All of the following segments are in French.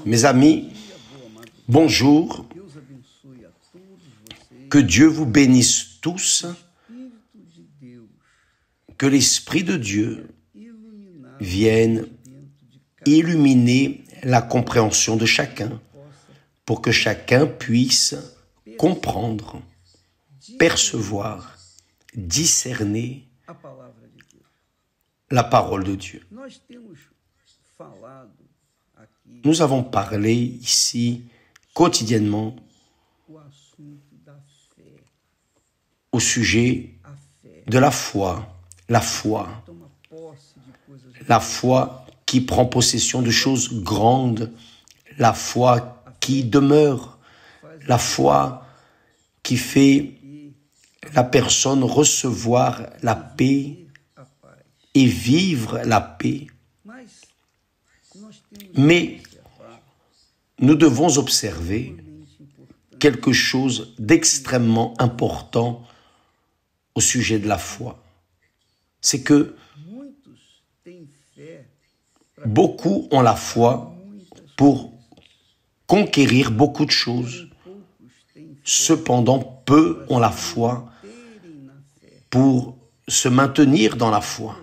Mes amis, bonjour, que Dieu vous bénisse tous, que l'Esprit de Dieu vienne illuminer la compréhension de chacun pour que chacun puisse comprendre, percevoir, discerner la parole de Dieu. Nous avons parlé ici quotidiennement au sujet de la foi qui prend possession de choses grandes, la foi qui demeure, la foi qui fait la personne recevoir la paix et vivre la paix. Mais nous devons observer quelque chose d'extrêmement important au sujet de la foi. C'est que beaucoup ont la foi pour conquérir beaucoup de choses. Cependant, peu ont la foi pour se maintenir dans la foi.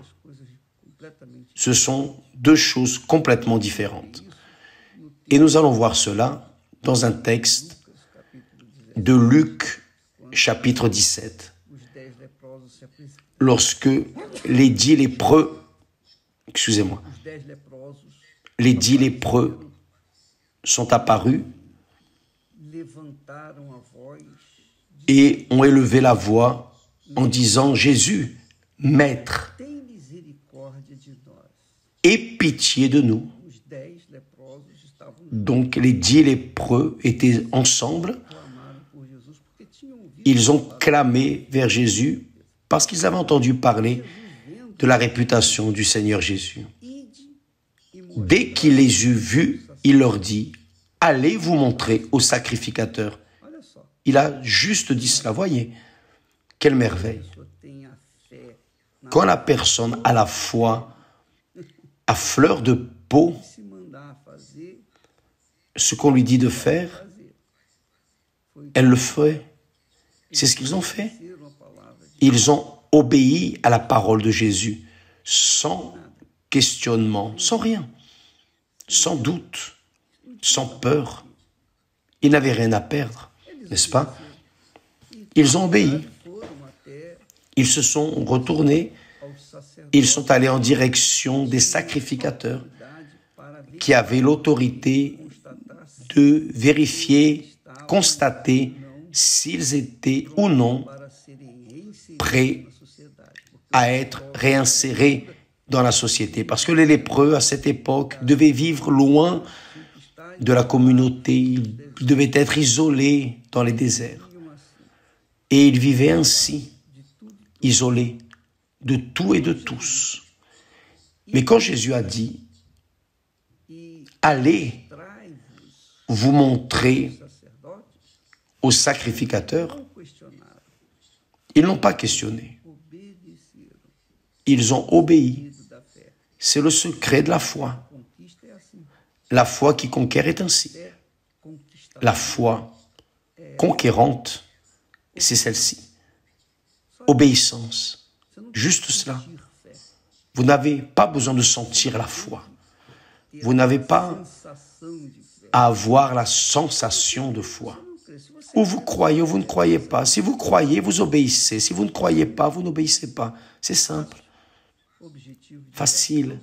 Ce sont deux choses complètement différentes. Et nous allons voir cela dans un texte de Luc, chapitre 17. Lorsque les 10 lépreux, les 10 lépreux sont apparus et ont élevé la voix en disant « Jésus, Maître, aie pitié de nous ». Donc les 10 lépreux étaient ensemble. Ils ont clamé vers Jésus parce qu'ils avaient entendu parler de la réputation du Seigneur Jésus. Dès qu'il les eut vus, il leur dit « Allez vous montrer au sacrificateur ». Il a juste dit cela, voyez, quelle merveille. Quand la personne a la foi à fleur de peau, ce qu'on lui dit de faire, elle le fait. C'est ce qu'ils ont fait. Ils ont obéi à la parole de Jésus, sans questionnement, sans rien, sans doute, sans peur. Ils n'avaient rien à perdre, n'est-ce pas? Ils ont obéi. Ils se sont retournés. Ils sont allés en direction des sacrificateurs qui avaient l'autorité de vérifier, constater s'ils étaient ou non prêts à être réinsérés dans la société. Parce que les lépreux, à cette époque, devaient vivre loin de la communauté. Ils devaient être isolés dans les déserts. Et ils vivaient ainsi, isolés de tout et de tous. Mais quand Jésus a dit « Allez vous montrer aux sacrificateurs », ils n'ont pas questionné. Ils ont obéi. C'est le secret de la foi. La foi qui conquiert est ainsi. La foi conquérante, c'est celle-ci. Obéissance. Juste cela. Vous n'avez pas besoin de sentir la foi. Vous n'avez pas à avoir la sensation de foi. Ou vous croyez ou vous ne croyez pas. Si vous croyez, vous obéissez. Si vous ne croyez pas, vous n'obéissez pas. C'est simple, facile,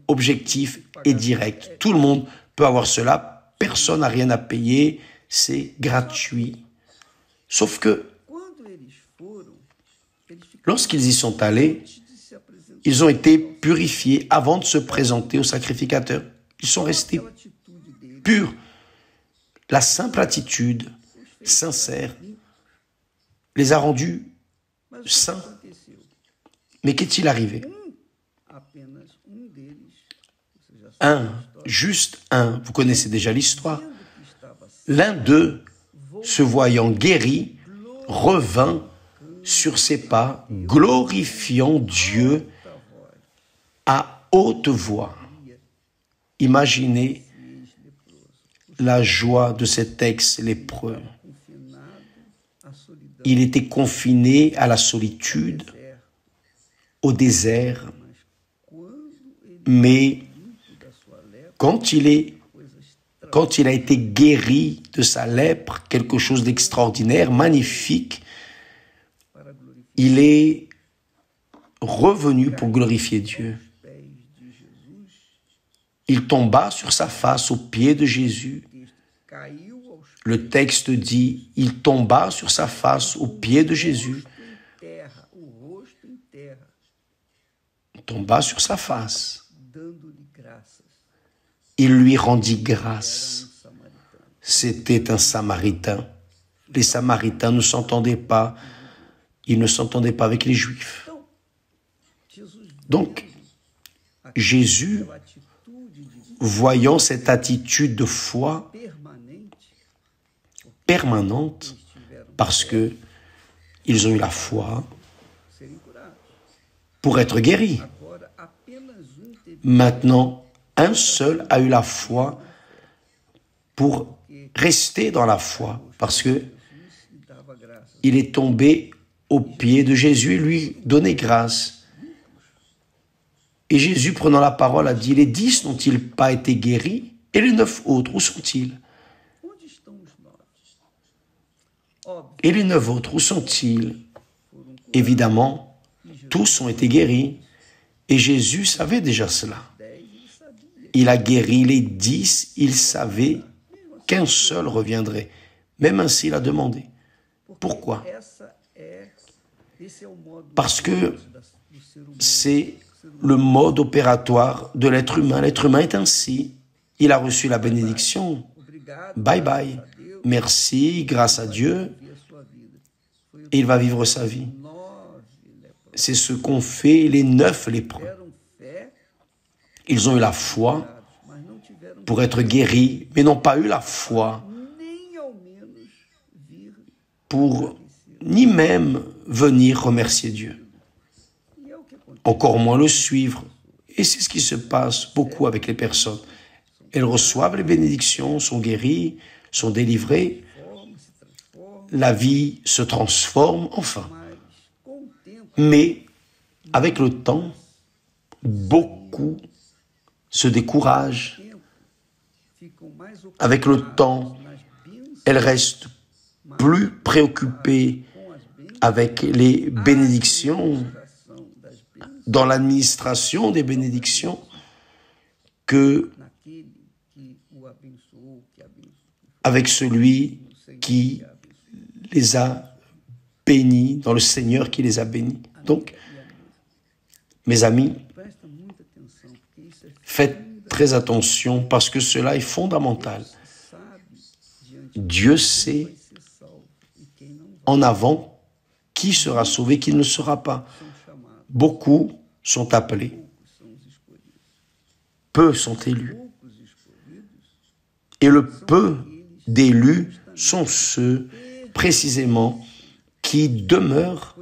objectif et direct. Tout le monde peut avoir cela. Personne n'a rien à payer. C'est gratuit. Sauf que lorsqu'ils y sont allés, ils ont été purifiés avant de se présenter au sacrificateur. Ils sont restés purs. La simple attitude sincère les a rendus saints. Mais qu'est-il arrivé? Juste un, vous connaissez déjà l'histoire. L'un d'eux, se voyant guéri, revint sur ses pas, glorifiant Dieu à haute voix. Imaginez la joie de cet ex-lépreux. Il était confiné à la solitude, au désert, mais quand il a été guéri de sa lèpre, quelque chose d'extraordinaire, magnifique, il est revenu pour glorifier Dieu. Il tomba sur sa face aux pieds de Jésus. Le texte dit, il tomba sur sa face aux pieds de Jésus. Il tomba sur sa face. Il lui rendit grâce. C'était un Samaritain. Les Samaritains ne s'entendaient pas. Ils ne s'entendaient pas avec les Juifs. Donc, Jésus, voyant cette attitude de foi permanente, parce que ils ont eu la foi pour être guéris. Maintenant, un seul a eu la foi pour rester dans la foi, parce que il est tombé aux pieds de Jésus et lui donnait grâce. Et Jésus, prenant la parole, a dit, les 10 n'ont-ils pas été guéris? Et les 9 autres, où sont-ils? Et les 9 autres, où sont-ils? Évidemment, tous ont été guéris. Et Jésus savait déjà cela. Il a guéri les 10, il savait qu'un seul reviendrait. Même ainsi, il a demandé. Pourquoi? Parce que c'est le mode opératoire de l'être humain. L'être humain est ainsi. Il a reçu la bénédiction. Bye bye. Merci, grâce à Dieu. Et il va vivre sa vie. C'est ce qu'ont fait les 9 lépreux. Ils ont eu la foi pour être guéris, mais n'ont pas eu la foi pour ni même venir remercier Dieu. Encore moins le suivre. Et c'est ce qui se passe beaucoup avec les personnes. Elles reçoivent les bénédictions, sont guéries, sont délivrées. La vie se transforme, enfin. Mais avec le temps, beaucoup se découragent. Avec le temps, elles restent plus préoccupées avec les bénédictions, dans l'administration des bénédictions, que avec celui qui les a bénis, dans le Seigneur qui les a bénis. Donc, mes amis, faites très attention parce que cela est fondamental. Dieu sait en avant qui sera sauvé, qui ne sera pas. Beaucoup sont appelés, peu sont élus. Et le peu d'élus sont ceux, précisément, qui demeurent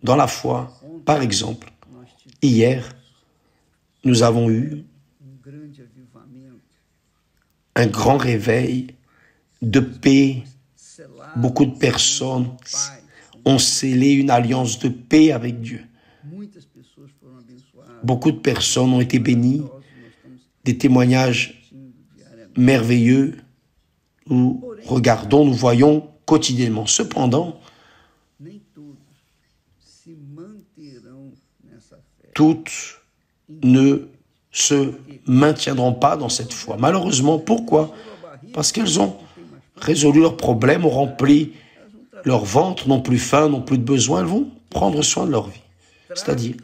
dans la foi. Par exemple, hier, nous avons eu un grand réveil de paix. Beaucoup de personnes ont scellé une alliance de paix avec Dieu. Beaucoup de personnes ont été bénies. Des témoignages merveilleux. Nous regardons, nous voyons quotidiennement. Cependant, toutes ne se maintiendront pas dans cette foi. Malheureusement, pourquoi? Parce qu'elles ont résolu leurs problèmes, ont rempli leur ventre, n'ont plus faim, n'ont plus de besoin, elles vont prendre soin de leur vie. C'est-à-dire,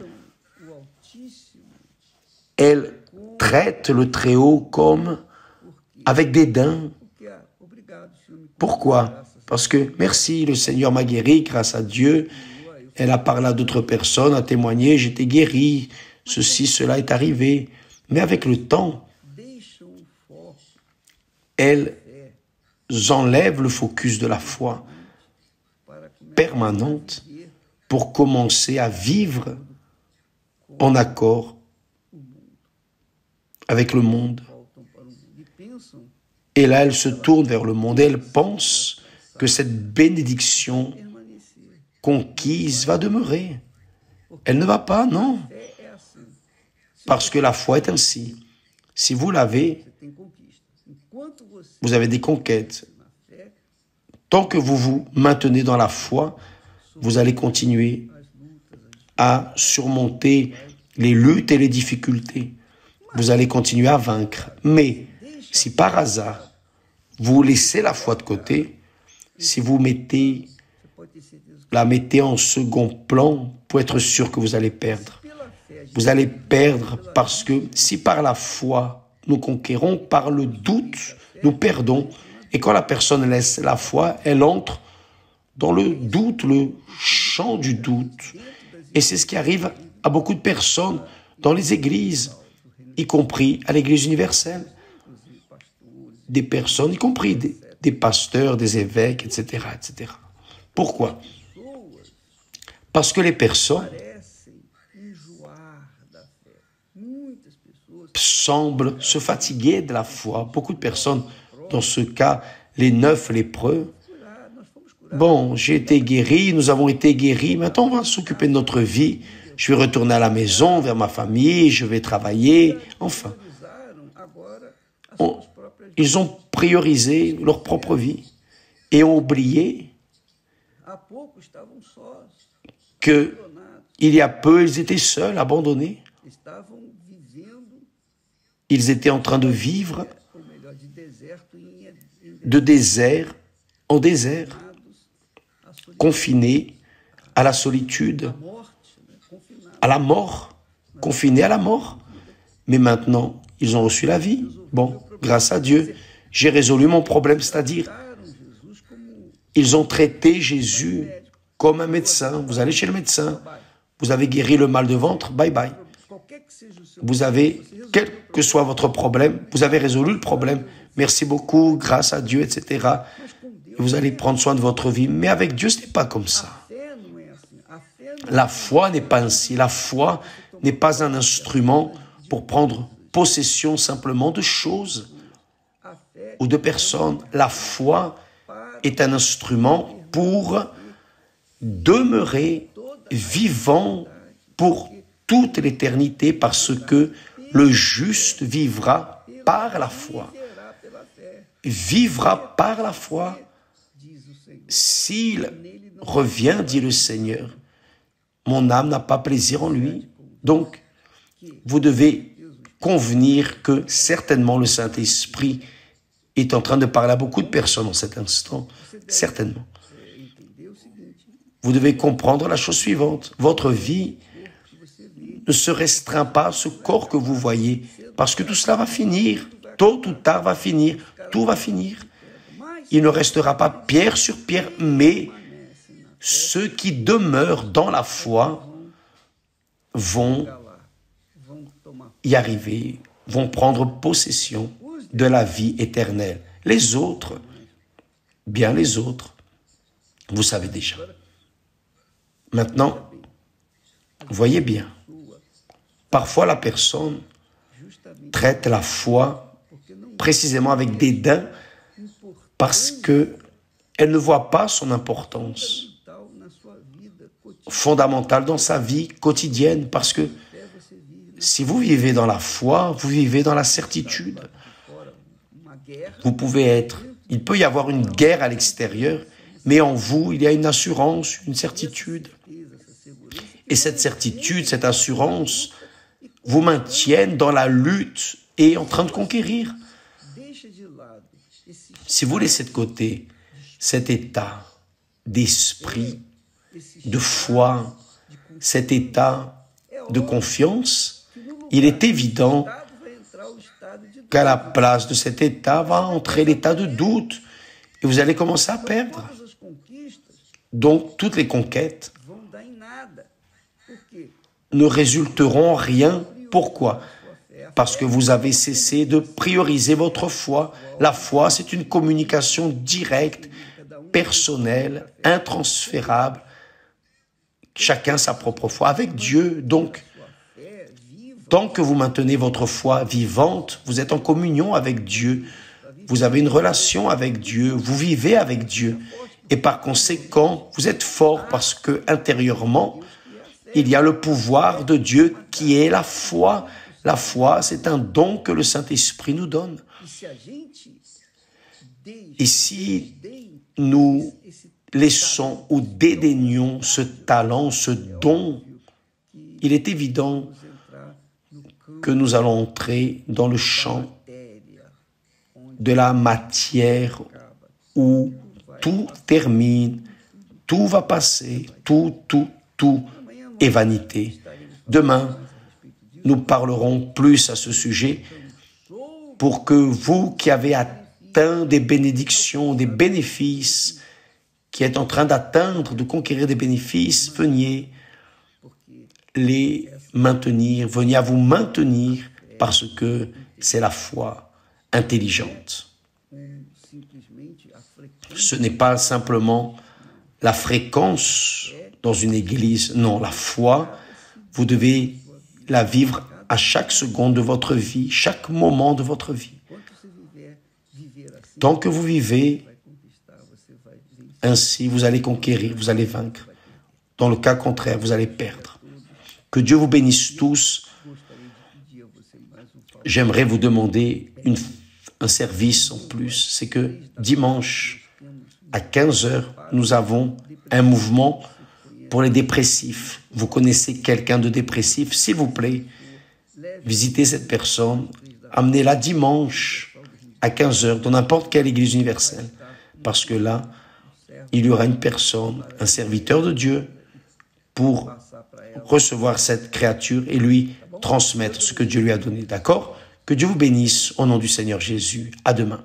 elles traitent le Très-Haut comme avec dédain. Pourquoi? Parce que, merci, le Seigneur m'a guéri, grâce à Dieu. Elle a parlé à d'autres personnes, a témoigné, j'étais guéri, ceci, cela est arrivé. Mais avec le temps, elles enlèvent le focus de la foi permanente pour commencer à vivre en accord avec le monde. Et là, elle se tourne vers le monde et elle pense que cette bénédiction conquise va demeurer. Elle ne va pas, non. Parce que la foi est ainsi. Si vous l'avez, vous avez des conquêtes. Tant que vous vous maintenez dans la foi, vous allez continuer à surmonter les luttes et les difficultés. Vous allez continuer à vaincre. Mais si par hasard, vous laissez la foi de côté, si vous la mettez en second plan, pour être sûr que vous allez perdre. Vous allez perdre parce que si par la foi, nous conquérons, par le doute, nous perdons. Et quand la personne laisse la foi, elle entre dans le doute, le champ du doute. Et c'est ce qui arrive à beaucoup de personnes dans les églises, y compris à l'église universelle. Des personnes, y compris des pasteurs, des évêques, etc., etc. Pourquoi? Parce que les personnes semblent se fatiguer de la foi. Beaucoup de personnes, dans ce cas, les 9 lépreux, bon, j'ai été guéri, nous avons été guéris, maintenant on va s'occuper de notre vie. Je vais retourner à la maison, vers ma famille, je vais travailler, enfin. Ils ont priorisé leur propre vie et ont oublié qu'il y a peu, ils étaient seuls, abandonnés. Ils étaient en train de vivre de désert en désert, confinés à la solitude, à la mort, confinés à la mort. Mais maintenant, ils ont reçu la vie. Bon, grâce à Dieu, j'ai résolu mon problème, c'est-à-dire, ils ont traité Jésus comme un médecin. Vous allez chez le médecin, vous avez guéri le mal de ventre, bye bye. Vous avez, quel que soit votre problème, vous avez résolu le problème. Merci beaucoup, grâce à Dieu, etc. Et vous allez prendre soin de votre vie. Mais avec Dieu, ce n'est pas comme ça. La foi n'est pas ainsi. La foi n'est pas un instrument pour prendre possession simplement de choses ou de personnes. La foi est un instrument pour demeurer vivant pour toute l'éternité parce que le juste vivra par la foi. Vivra par la foi. S'il revient, dit le Seigneur, mon âme n'a pas plaisir en lui. Donc, vous devez convenir que certainement le Saint-Esprit est en train de parler à beaucoup de personnes en cet instant. Certainement. Vous devez comprendre la chose suivante. Votre vie ne se restreint pas à ce corps que vous voyez, parce que tout cela va finir. Tôt ou tard va finir. Tout va finir. Il ne restera pas pierre sur pierre, mais ceux qui demeurent dans la foi vont y arriver, vont prendre possession de la vie éternelle. Les autres, bien les autres, vous savez déjà. Maintenant, voyez bien, parfois la personne traite la foi précisément avec dédain parce qu'elle ne voit pas son importance fondamentale dans sa vie quotidienne, parce que si vous vivez dans la foi, vous vivez dans la certitude. Il peut y avoir une guerre à l'extérieur, mais en vous, il y a une assurance, une certitude. Et cette certitude, cette assurance, vous maintiennent dans la lutte et en train de conquérir. Si vous laissez de côté cet état d'esprit, de foi, cet état de confiance, il est évident qu'à la place de cet état va entrer l'état de doute et vous allez commencer à perdre. Donc, toutes les conquêtes ne résulteront en rien. Pourquoi? Parce que vous avez cessé de prioriser votre foi. La foi, c'est une communication directe, personnelle, intransférable. Chacun sa propre foi avec Dieu. Donc, tant que vous maintenez votre foi vivante, vous êtes en communion avec Dieu. vous avez une relation avec Dieu, vous vivez avec Dieu. Et par conséquent, vous êtes fort parce que intérieurement, il y a le pouvoir de Dieu qui est la foi. La foi, c'est un don que le Saint-Esprit nous donne. Et si nous laissons ou dédaignons ce talent, ce don, il est évident que nous allons entrer dans le champ de la matière où tout termine, tout va passer, tout est vanité. Demain, nous parlerons plus à ce sujet pour que vous qui avez atteint des bénédictions, des bénéfices, qui êtes en train d'atteindre, de conquérir des bénéfices, veniez les maintenir, veniez à vous maintenir parce que c'est la foi intelligente. Ce n'est pas simplement la fréquence dans une église, non, la foi, vous devez la vivre à chaque seconde de votre vie, chaque moment de votre vie. Tant que vous vivez ainsi, vous allez conquérir, vous allez vaincre. Dans le cas contraire, vous allez perdre. Que Dieu vous bénisse tous. J'aimerais vous demander un service en plus. C'est que dimanche, à 15h, nous avons un mouvement pour les dépressifs. Vous connaissez quelqu'un de dépressif, s'il vous plaît, visitez cette personne, amenez-la dimanche à 15h dans n'importe quelle église universelle. Parce que là, il y aura une personne, un serviteur de Dieu, pour recevoir cette créature et lui transmettre ce que Dieu lui a donné. D'accord? Que Dieu vous bénisse au nom du Seigneur Jésus. À demain.